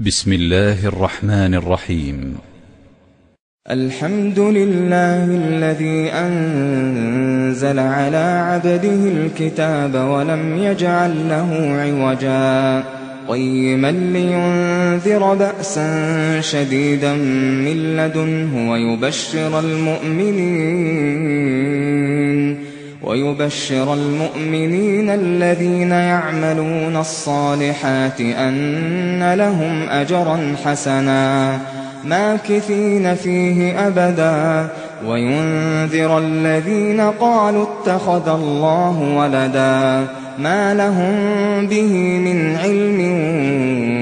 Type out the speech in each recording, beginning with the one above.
بسم الله الرحمن الرحيم. الحمد لله الذي أنزل على عبده الكتاب ولم يجعل له عوجا قيما لينذر بأسا شديدا من لدنه ويبشر المؤمنين الذين يعملون الصالحات أن لهم أجرا حسنا ماكثين فيه أبدا وينذر الذين قالوا اتخذ الله ولدا ما لهم به من علم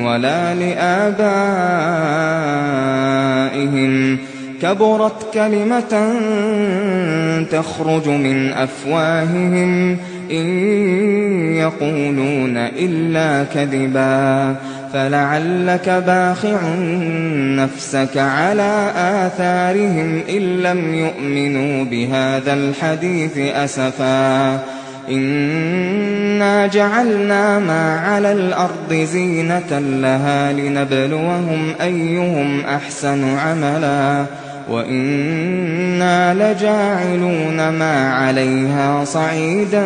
ولا لآبائهم كبرت كلمة تخرج من أفواههم إن يقولون إلا كذبا فلعلك باخع نفسك على آثارهم إن لم يؤمنوا بهذا الحديث أسفا إنا جعلنا ما على الأرض زينة لها لنبلوهم أيهم أحسن عملا وإنا لجاعلون ما عليها صعيدا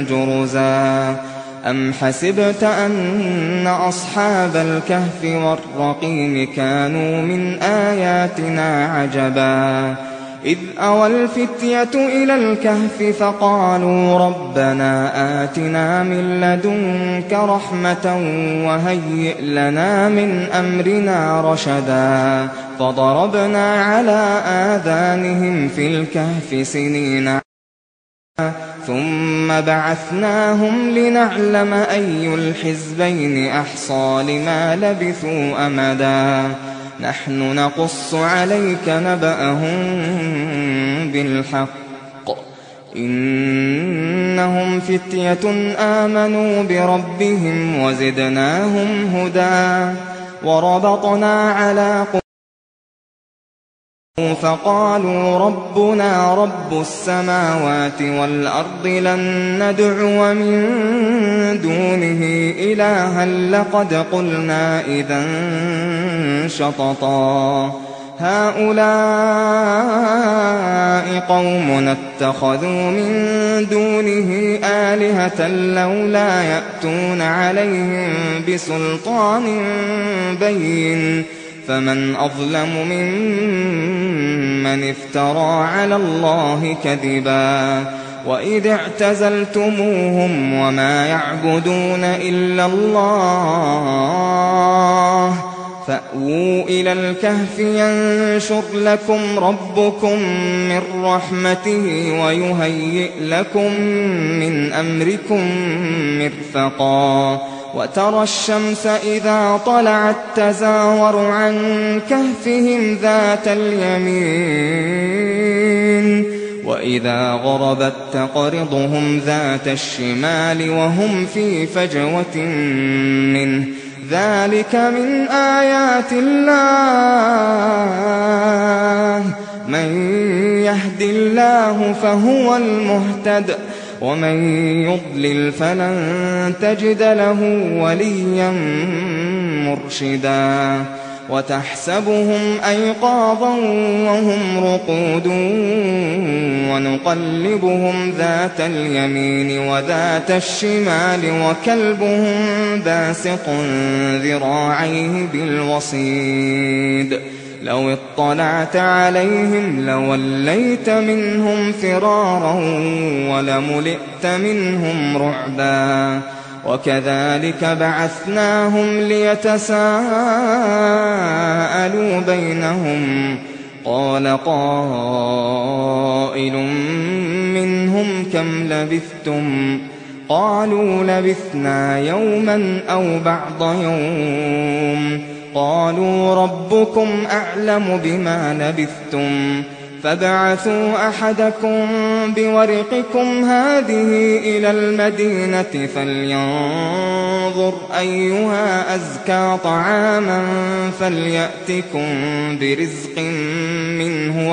جرزا أم حسبت أن أصحاب الكهف والرقيم كانوا من آياتنا عجبا إذ أوى الفتية إلى الكهف فقالوا ربنا آتنا من لدنك رحمة وهيئ لنا من أمرنا رشدا فضربنا على آذانهم في الكهف سنين ثم بعثناهم لنعلم أي الحزبين أحصى لما لبثوا أمدا نحن نقص عليك نبأهم بالحق إنهم فتية آمنوا بربهم وزدناهم هدى وربطنا على فقالوا ربنا رب السماوات والأرض لن ندعو من دونه إلها لقد قلنا إذا شططا هؤلاء قومنا اتخذوا من دونه آلهة لولا يأتون عليهم بسلطان بين فمن أظلم ممن افترى على الله كذبا وإذ اعتزلتموهم وما يعبدون إلا الله فأووا إلى الكهف ينشر لكم ربكم من رحمته ويهيئ لكم من أمركم مرفقا وترى الشمس إذا طلعت تزاور عن كهفهم ذات اليمين وإذا غربت تقرضهم ذات الشمال وهم في فجوة منه ذلك من آيات الله من يهد الله فهو المهتد ومن يضلل فلن تجد له وليا مرشدا وتحسبهم أيقاظا وهم رقود ونقلبهم ذات اليمين وذات الشمال وكلبهم باسط ذراعيه بالوصيد لو اطلعت عليهم لوليت منهم فرارا ولملئت منهم رعبا وكذلك بعثناهم ليتساءلوا بينهم قال قائل منهم كم لبثتم قالوا لبثنا يوما أو بعض يوم قالوا ربكم أعلم بما لبثتم فابعثوا أحدكم بورقكم هذه إلى المدينة فلينظر أيها أزكى طعاما فليأتكم برزق منه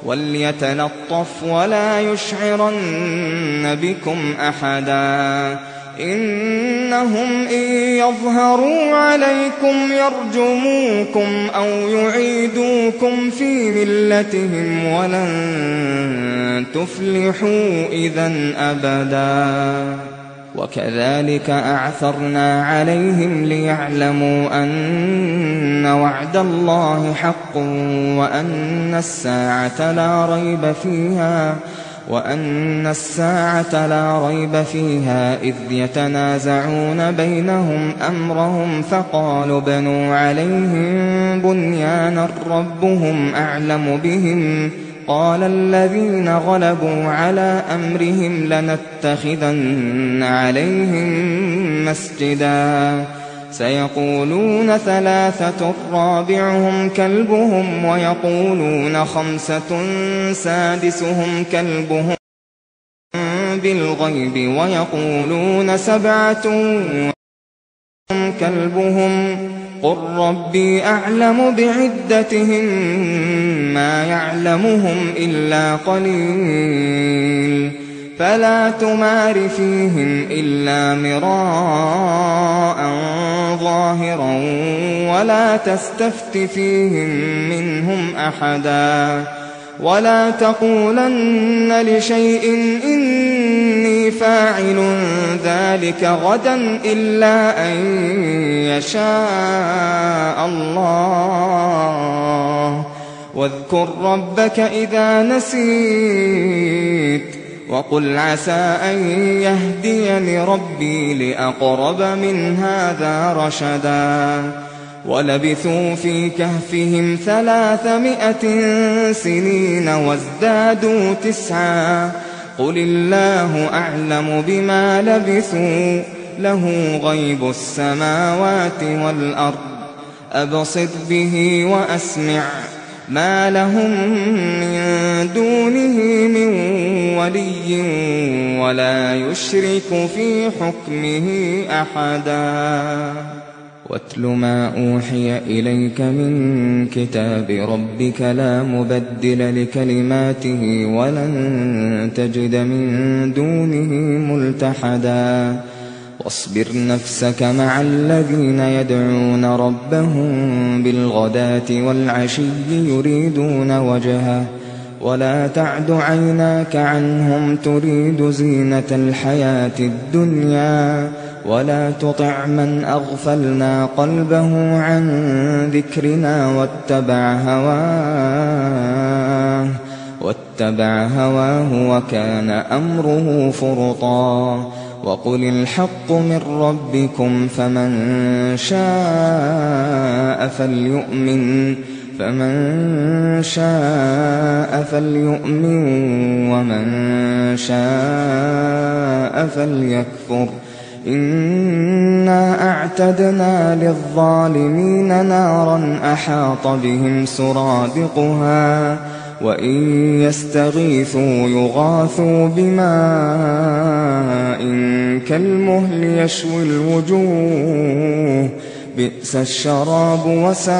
وليتلطف ولا يشعرن بكم أحدا إنهم إن يظهروا عليكم يرجموكم أو يعيدوكم في ملتهم ولن تفلحوا إذا أبدا. وكذلك أعثرنا عليهم ليعلموا أن وعد الله حق وأن الساعة لا ريب فيها إذ يتنازعون بينهم أمرهم فقالوا ابنوا عليهم بنيانا ربهم أعلم بهم قال الذين غلبوا على أمرهم لنتخذن عليهم مسجدا سيقولون 3 رابعهم كلبهم ويقولون 5 سادسهم كلبهم بالغيب ويقولون 7 كلبهم قل ربي أعلم بعدتهم ما يعلمهم إلا قليل فلا تمار فيهم إلا مراء ظاهرا ولا تستفت فيهم منهم أحدا ولا تقولن لشيء إني فاعل ذلك غدا إلا أن يشاء الله واذكر ربك إذا نسيت وقل عسى أن يهديني ربي لأقرب من هذا رشدا ولبثوا في كهفهم 300 سنين وازدادوا 9 قل الله أعلم بما لبثوا له غيب السماوات والأرض أبصر به وأسمع ما لهم من دونه من ولي ولا يشرك في حكمه أحدا واتل ما أوحي إليك من كتاب ربك لا مبدل لكلماته ولن تجد من دونه ملتحدا واصبر نفسك مع الذين يدعون ربهم بالغداة والعشي يريدون وجهه ولا تعد عيناك عنهم تريد زينة الحياة الدنيا ولا تطع من أغفلنا قلبه عن ذكرنا واتبع هواه وكان أمره فرطا وقل الحق من ربكم فمن شاء فليؤمن ومن شاء فليكفر إنا أعتدنا للظالمين نارا أحاط بهم سرادقها وإن يستغيثوا يغاثوا بماء كالمهل يشوي الوجوه بئس الشراب وساءت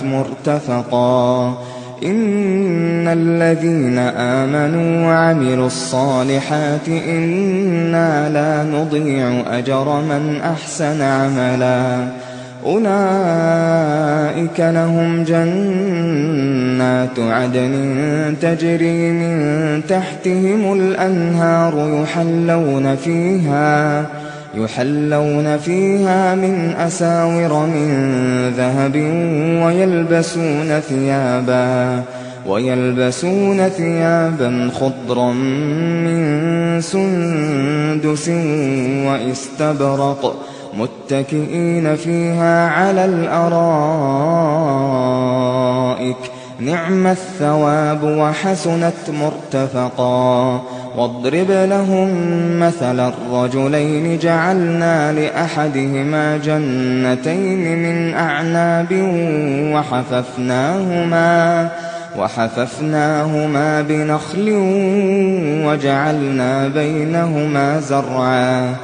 مرتفقا إن الذين آمنوا وعملوا الصالحات إنا لا نضيع أجر من أحسن عملا أولئك لهم جنات عدن تجري من تحتهم الأنهار يحلون فيها من أساور من ذهب ويلبسون ثيابا خضرا من سندس وإستبرق متكئين فيها على الأرائك نعم الثواب وحسنت مرتفقا واضرب لهم مثل الرجلين جعلنا لأحدهما جنتين من أعناب وحففناهما بنخل وجعلنا بينهما زرعا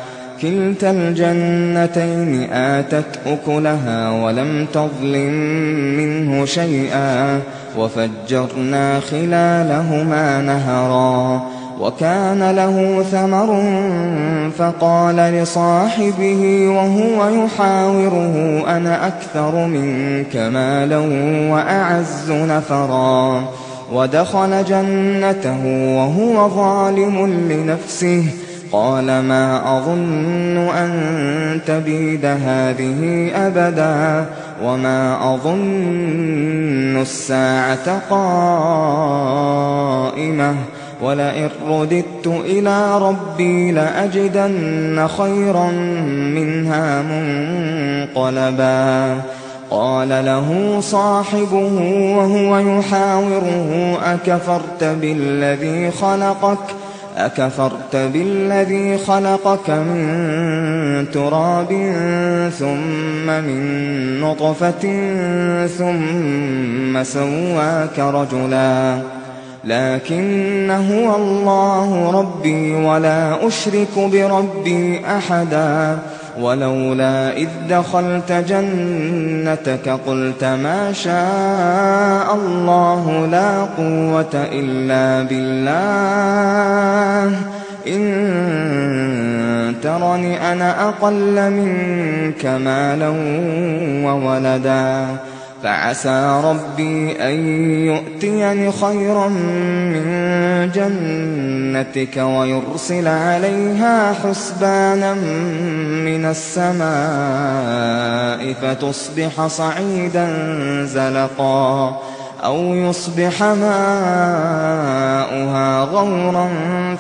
كلتا الجنتين آتت أكلها ولم تظلم منه شيئا وفجرنا خلالهما نهرا وكان له ثمر فقال لصاحبه وهو يحاوره أنا أكثر منك مالا وأعز نفرا ودخل جنته وهو ظالم لنفسه قال ما أظن أن تبيد هذه أبدا وما أظن الساعة قائمة ولئن رددت إلى ربي لأجدن خيرا منها منقلبا قال له صاحبه وهو يحاوره أكفرت بالذي خلقك من تراب ثم من نطفة ثم سواك رجلا لكن هو الله ربي ولا أشرك بربي أحدا ولولا إذ دخلت جنتك قلت ما شاء الله لا قوة إلا بالله إن ترني أنا أقل منك مالا وولدا فعسى ربي أن يؤتيني خيرا من جنتك ويرسل عليها حسبانا من السماء فتصبح صعيدا زلقا أو يصبح ماؤها غورا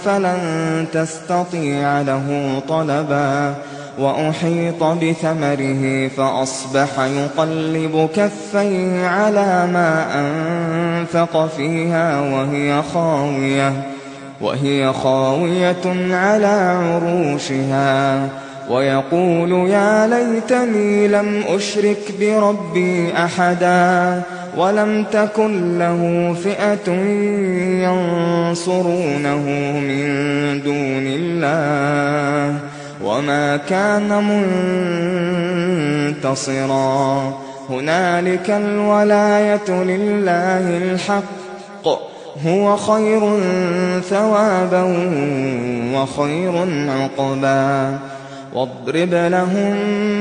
فلن تستطيع له طلبا وأحيط بثمره فأصبح يقلب كفيه على ما أنفق فيها وهي خاوية على عروشها ويقول يا ليتني لم أشرك بربي أحدا ولم تكن له فئة ينصرونه من دون الله وما كان منتصرا هنالك الولاية لله الحق هو خير ثوابا وخير عقبا واضرب لهم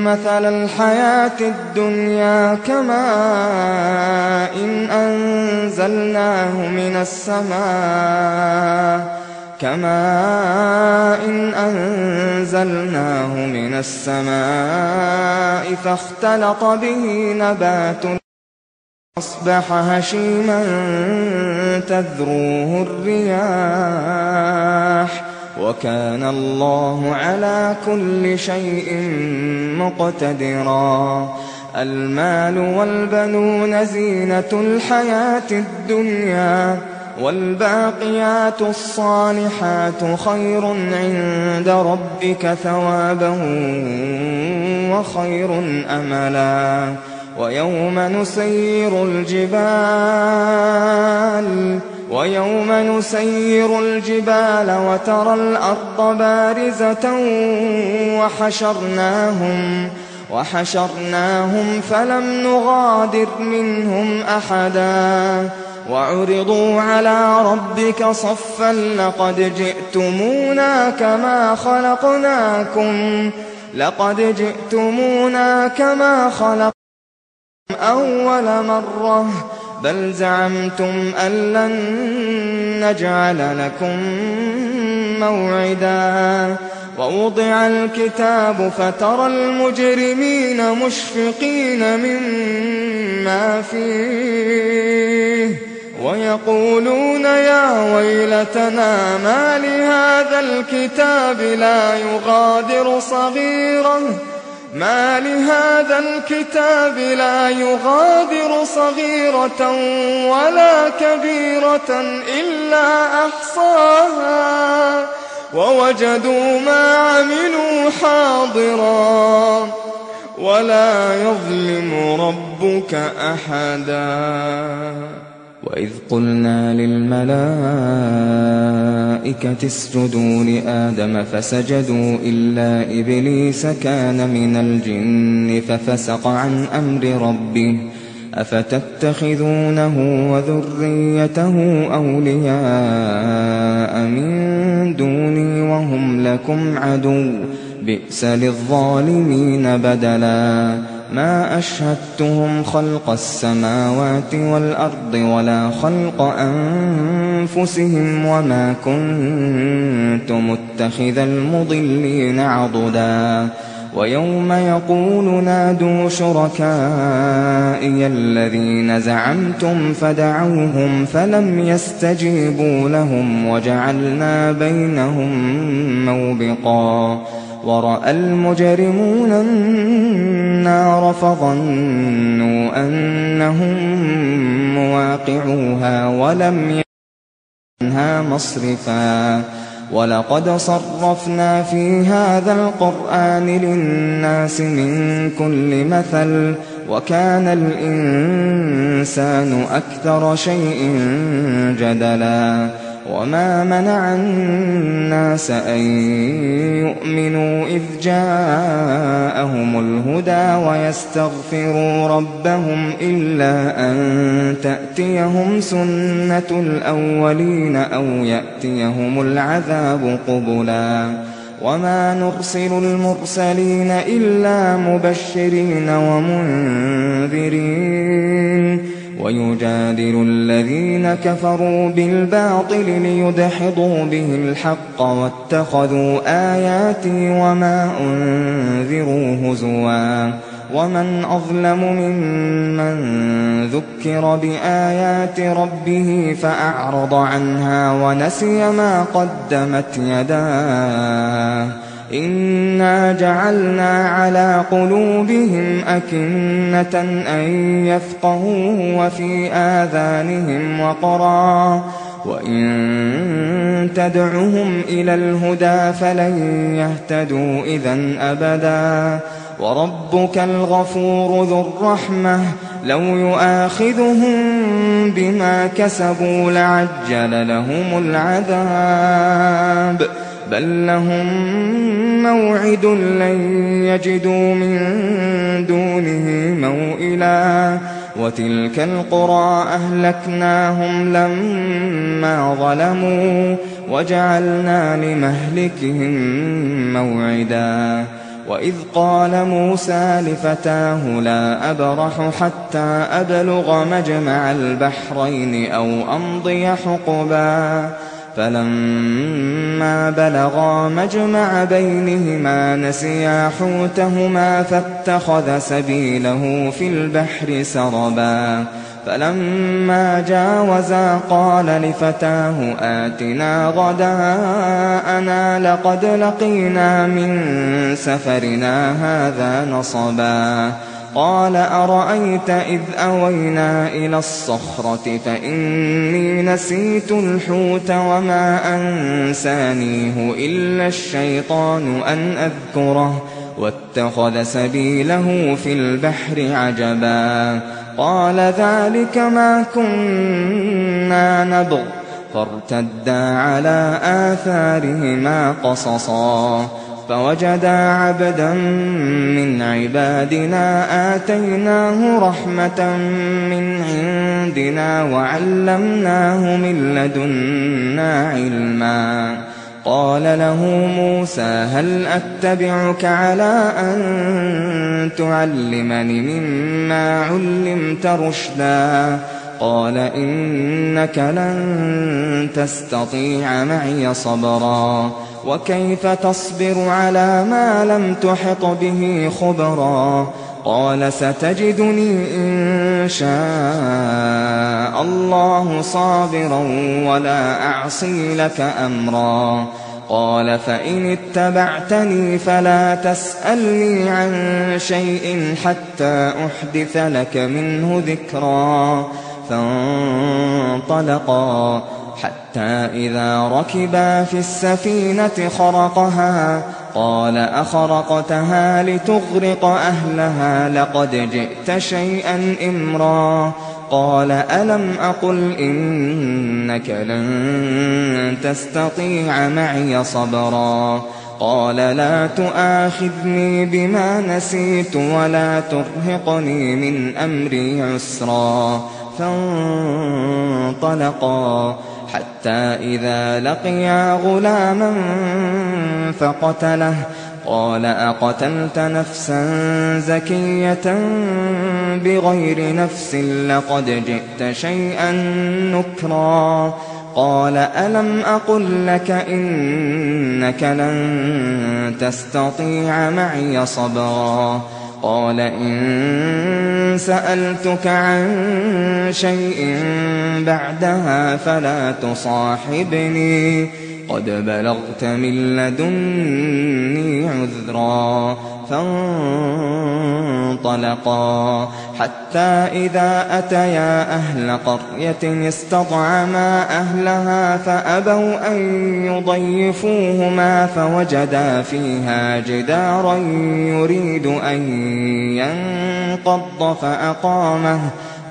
مثل الحياة الدنيا كماء إن أنزلناه من السماء فاختلط به نبات أصبح هشيما تذروه الرياح وكان الله على كل شيء مقتدرا المال والبنون زينة الحياة الدنيا والباقيات الصالحات خير عند ربك ثوابا وخير أملا ويوم نسير الجبال وترى الأرض بارزة وحشرناهم فلم نغادر منهم أحدا وعرضوا على ربك صفا لقد جئتمونا كما خلقناكم أول مرة بل زعمتم أن لن نجعل لكم موعدا ووضع الكتاب فترى المجرمين مشفقين مما فيه ويقولون يا ويلتنا ما لهذا الكتاب لا يغادر صغيرة ولا كبيرة إلا أحصاها ووجدوا ما عملوا حاضرا ولا يظلم ربك أحدا وإذ قلنا للملائكة اسجدوا لآدم فسجدوا إلا إبليس كان من الجن ففسق عن أمر ربه أفتتخذونه وذريته أولياء من إنهم لكم عدو بئس للظالمين بدلا ما أشهدتهم خلق السماوات والأرض ولا خلق أنفسهم وما كنت متخذ المضلين عضدا ويوم يقول نادوا شركائي الذين زعمتم فدعوهم فلم يستجيبوا لهم وجعلنا بينهم موبقا ورأى المجرمون النار فظنوا أنهم مواقعوها ولم يكن عنها مصرفا ولقد صرفنا في هذا القرآن للناس من كل مثل وكان الإنسان أكثر شيء جدلا وما منع الناس أن يؤمنوا إذ جاءهم الهدى ويستغفروا ربهم إلا أن تأتيهم سنة الأولين أو يأتيهم العذاب قبلا وما نرسل المرسلين إلا مبشرين ومنذرين ويجادل الذين كفروا بالباطل ليدحضوا به الحق واتخذوا آياتي وما أنذروا هزوا ومن أظلم ممن ذكر بآيات ربه فأعرض عنها ونسي ما قدمت يداه إنا جعلنا على قلوبهم أكنة أن يفقهوه وفي آذانهم وقرا وإن تدعهم إلى الهدى فلن يهتدوا إذن أبدا وربك الغفور ذو الرحمة لو يؤاخذهم بما كسبوا لعجل لهم العذاب بل لهم موعد لن يجدوا من دونه موئلا وتلك القرى أهلكناهم لما ظلموا وجعلنا لمهلكهم موعدا وإذ قال موسى لفتاه لا أبرح حتى أبلغ مجمع البحرين أو أمضي حقبا فلما بلغا مجمع بينهما نسيا حوتهما فاتخذ سبيله في البحر سربا فلما جاوزا قال لفتاه آتنا غداءنا لقد لقينا من سفرنا هذا نصبا قال أرأيت إذ أوينا إلى الصخرة فإني نسيت الحوت وما أنسانيه إلا الشيطان أن أذكره واتخذ سبيله في البحر عجبا قال ذلك ما كنا نبغ فارتدا على آثارهما قصصا فوجدا عبدا من عبادنا آتيناه رحمة من عندنا وعلمناه من لدنا علما قال له موسى هل أتبعك على أن تعلمني مما علمت رشدا قال إنك لن تستطيع معي صبرا وكيف تصبر على ما لم تحط به خبرا قال ستجدني إن شاء الله صابرا ولا أعصي لك أمرا قال فإن اتبعتني فلا تسألني عن شيء حتى أحدث لك منه ذكرا فانطلقا حتى إذا ركبا في السفينة خرقها قال أخرقتها لتغرق أهلها لقد جئت شيئا إمرا قال ألم أقل إنك لن تستطيع معي صبرا قال لا تؤاخذني بما نسيت ولا ترهقني من أمري عسرا فانطلقا حتى حتى إذا لقيا غلاما فقتله قال أقتلت نفسا زكية بغير نفس لقد جئت شيئا نكرا قال ألم أقل لك إنك لن تستطيع معي صبرا قال إن سألتك عن شيء بعدها فلا تصاحبني قد بلغت من لدني عذرا فانطلقا حتى إذا أتيا أهل قرية استطعما أهلها فأبوا أن يضيفوهما فوجدا فيها جدارا يريد أن ينقض فأقامه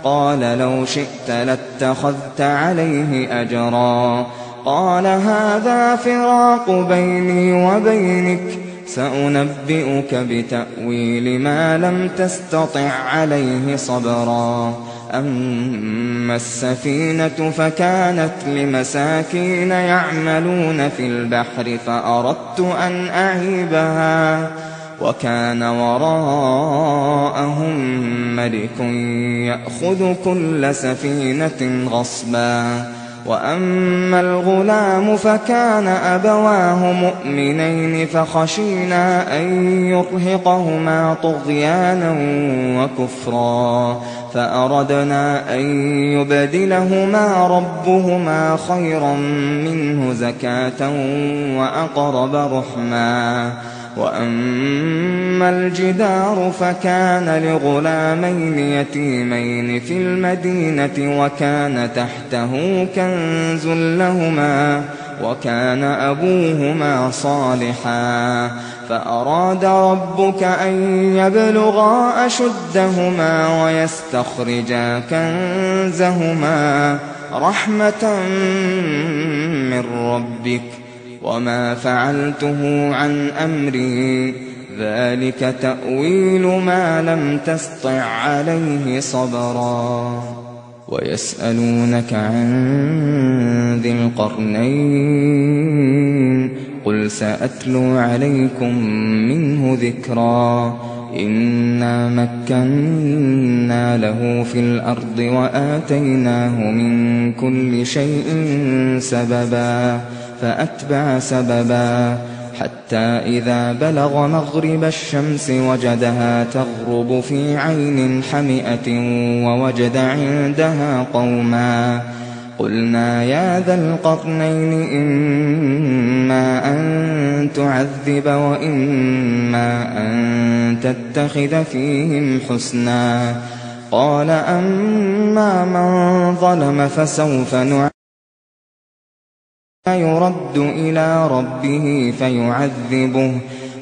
قال لو شئت لاتخذت عليه أجرا قال هذا فراق بيني وبينك سأنبئك بتأويل ما لم تستطع عليه صبرا أما السفينة فكانت لمساكين يعملون في البحر فأردت أن أعيبها وكان وراءهم ملك يأخذ كل سفينة غصبا وأما الغلام فكان أبواه مؤمنين فخشينا أن يرهقهما طغيانا وكفرا فأردنا أن يبدلهما ربهما خيرا منه زكاة وأقرب رحما وأما الجدار فكان لغلامين يتيمين في المدينة وكان تحته كنز لهما وكان أبوهما صالحا فأراد ربك أن يبلغا أشدهما ويستخرجا كنزهما رحمة من ربك وما فعلته عن أمري ذلك تأويل ما لم تسطع عليه صبرا ويسألونك عن ذي القرنين قل سأتلو عليكم منه ذكرا إنا مكنا له في الأرض وآتيناه من كل شيء سببا فأتبع سببا حتى إذا بلغ مغرب الشمس وجدها تغرب في عين حمئة ووجد عندها قوما قلنا يا ذا القرنين إما أن تعذب وإما أن تتخذ فيهم حسنا قال أما من ظلم فسوف نعذبه يرد إلى ربه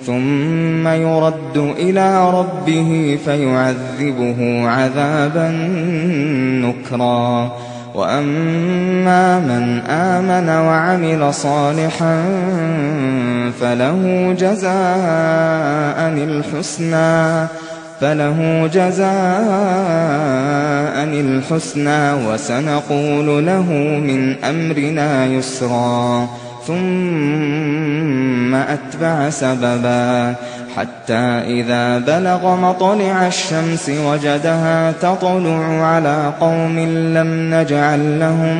ثم يرد إلى ربه فيعذبه عذابا نكرا وأما من آمن وعمل صالحا فله جزاء الحسنى وسنقول له من أمرنا يسرا ثم أتبع سببا حتى إذا بلغ مطلع الشمس وجدها تطلع على قوم لم نجعل لهم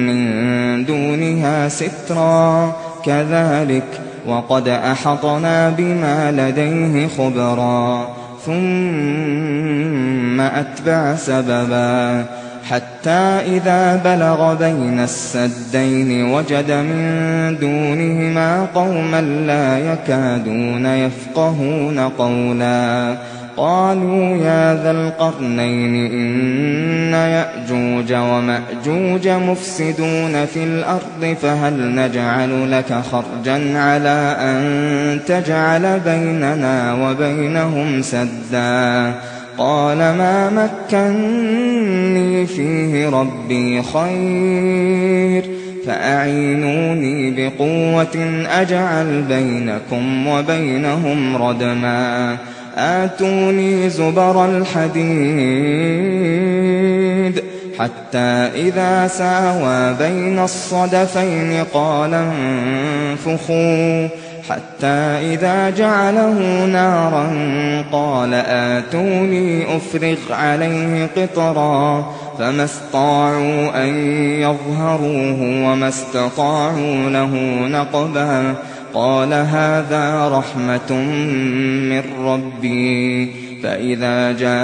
من دونها سترا كذلك وقد أحطنا بما لديه خبرا ثم أتبع سببا حتى إذا بلغ بين السدين وجد من دونهما قوما لا يكادون يفقهون قولا قالوا يا ذا القرنين إن يأجوج ومأجوج مفسدون في الأرض فهل نجعل لك خرجا على أن تجعل بيننا وبينهم سدا قال ما مكني فيه ربي خير فأعينوني بقوة أجعل بينكم وبينهم ردما آتوني زبر الحديد حتى إذا ساوى بين الصدفين قال انفخوا حتى إذا جعله نارا قال آتوني أفرغ عليه قطرا فما استطاعوا أن يظهروه وما استطاعوا له نقبا قال هذا رحمة من ربي فإذا جاء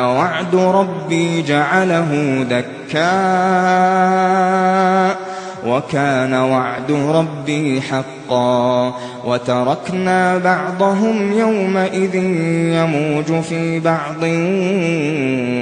وعد ربي جعله دكا وكان وعد ربي حقا وتركنا بعضهم يومئذ يموج في بعض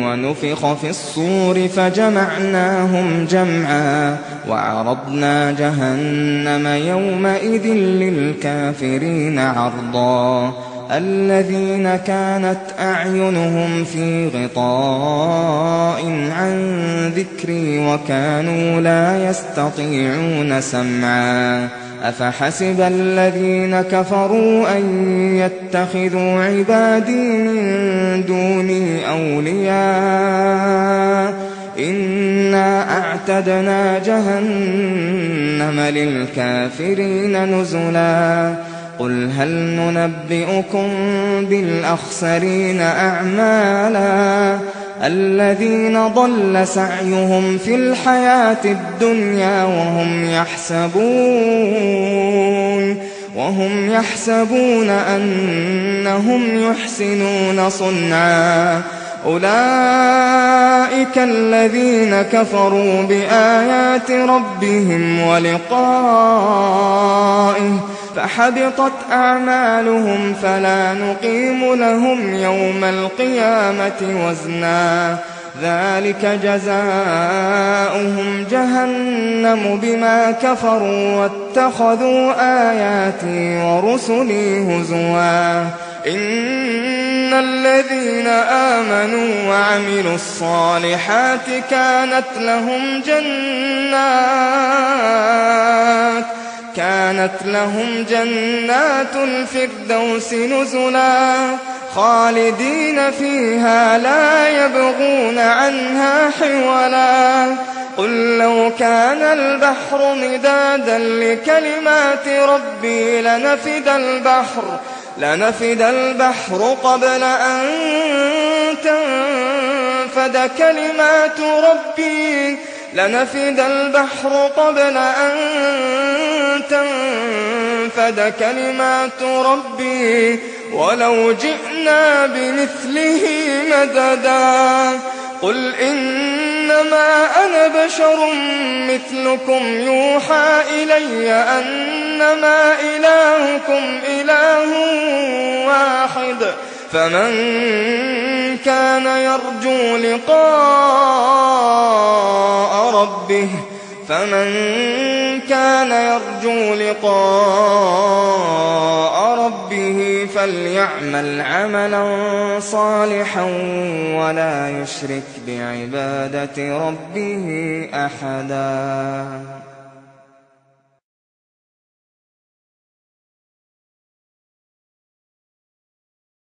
ونفخ في الصور فجمعناهم جمعا وعرضنا جهنم يومئذ للكافرين عرضا الذين كانت أعينهم في غطاء عن ذكري وكانوا لا يستطيعون سمعا أفحسب الذين كفروا أن يتخذوا عبادي من دوني أولياء إنا أعتدنا جهنم للكافرين نزلا قل هل ننبئكم بالأخسرين أعمالا الذين ضل سعيهم في الحياة الدنيا وهم يحسبون أنهم يحسنون صنعا أولئك الذين كفروا بآيات ربهم ولقائه فحبطت أعمالهم فلا نقيم لهم يوم القيامة وزنا ذلك جزاؤهم جهنم بما كفروا واتخذوا آياتي ورسلي هزوا إن الذين آمنوا وعملوا الصالحات كانت لهم جنات الفردوس نزلا خالدين فيها لا يبغون عنها حولا قل لو كان البحر مدادا لكلمات ربي لنفد البحر قبل أن تنفد كلمات ربي ولو جئنا بمثله مددا قل إنما أنا بشر مثلكم يوحى إلي أنما إلهكم إله واحد فمن كان يرجو لقاء ربه فليعمل عملا صالحا ولا يشرك بعبادة ربه أحدا.